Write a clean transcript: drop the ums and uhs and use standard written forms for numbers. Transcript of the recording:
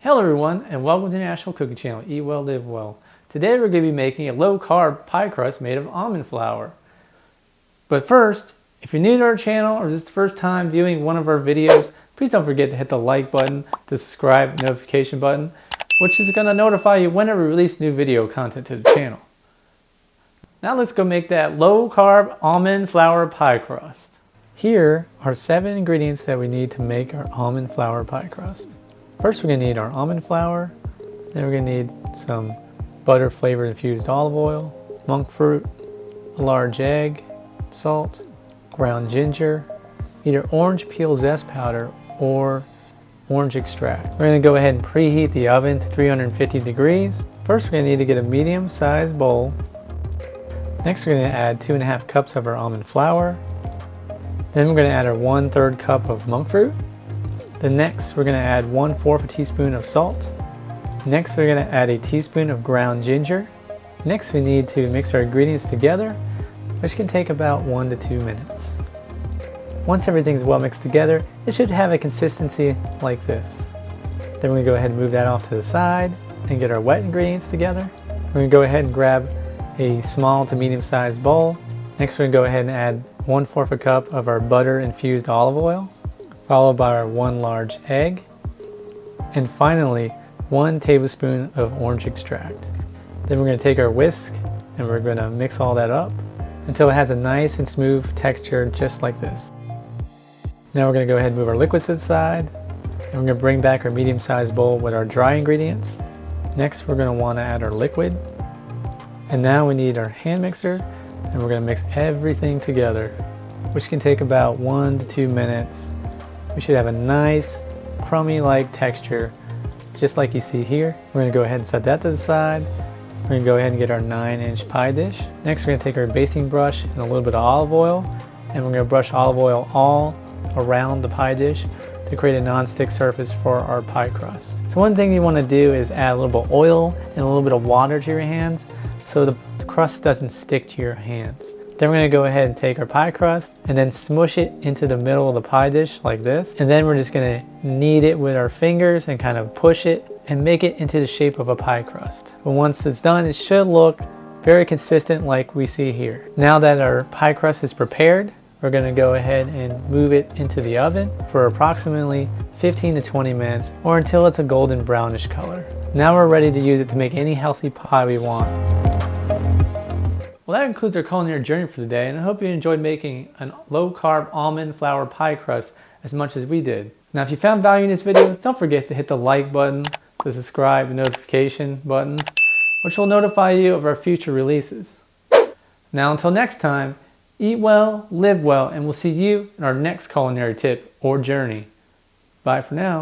Hello everyone, and welcome to the National Cooking Channel, Eat Well, Live Well. Today we're going to be making a low-carb pie crust made of almond flour. But first, if you're new to our channel or this is the first time viewing one of our videos, please don't forget to hit the like button, the subscribe notification button, which is going to notify you whenever we release new video content to the channel. Now let's go make that low-carb almond flour pie crust. Here are 7 ingredients that we need to make our almond flour pie crust. First, we're going to need our almond flour, then we're going to need some butter flavored infused olive oil, monk fruit, a large egg, salt, ground ginger, either orange peel zest powder or orange extract. We're going to go ahead and preheat the oven to 350 degrees. First, we're going to need to get a medium-sized bowl. Next, we're going to add 2.5 cups of our almond flour. Then we're going to add our 1/3 cup of monk fruit. Then next, we're going to add 1/4 teaspoon of salt. Next, we're going to add a teaspoon of ground ginger. Next, we need to mix our ingredients together, which can take about 1 to 2 minutes. Once everything's well mixed together, it should have a consistency like this. Then we're going to go ahead and move that off to the side and get our wet ingredients together. We're going to go ahead and grab a small to medium-sized bowl. Next, we're going to go ahead and add 1/4 cup of our butter infused olive oil, followed by our 1 large egg, and finally 1 tablespoon of orange extract. Then we're going to take our whisk and we're going to mix all that up until it has a nice and smooth texture just like this. Now we're going to go ahead and move our liquids to the side, and we're going to bring back our medium-sized bowl with our dry ingredients. Next, we're going to want to add our liquid, and now we need our hand mixer, and we're going to mix everything together, which can take about 1 to 2 minutes. We should have a nice crummy-like texture, just like you see here. We're going to go ahead and set that to the side. We're going to go ahead and get our 9-inch pie dish. Next, we're going to take our basting brush and a little bit of olive oil, and we're going to brush olive oil all around the pie dish to create a non-stick surface for our pie crust. So one thing you want to do is add a little bit of oil and a little bit of water to your hands so the crust doesn't stick to your hands. Then we're going to go ahead and take our pie crust and then smush it into the middle of the pie dish like this. And then we're just going to knead it with our fingers and kind of push it and make it into the shape of a pie crust. But once it's done, it should look very consistent like we see here. Now that our pie crust is prepared, we're going to go ahead and move it into the oven for approximately 15 to 20 minutes or until it's a golden brownish color. Now we're ready to use it to make any healthy pie we want. Well, that concludes our culinary journey for today, and I hope you enjoyed making a low-carb almond flour pie crust as much as we did. Now, if you found value in this video, don't forget to hit the like button, the subscribe and notification buttons, which will notify you of our future releases. Now, until next time, eat well, live well, and we'll see you in our next culinary tip or journey. Bye for now.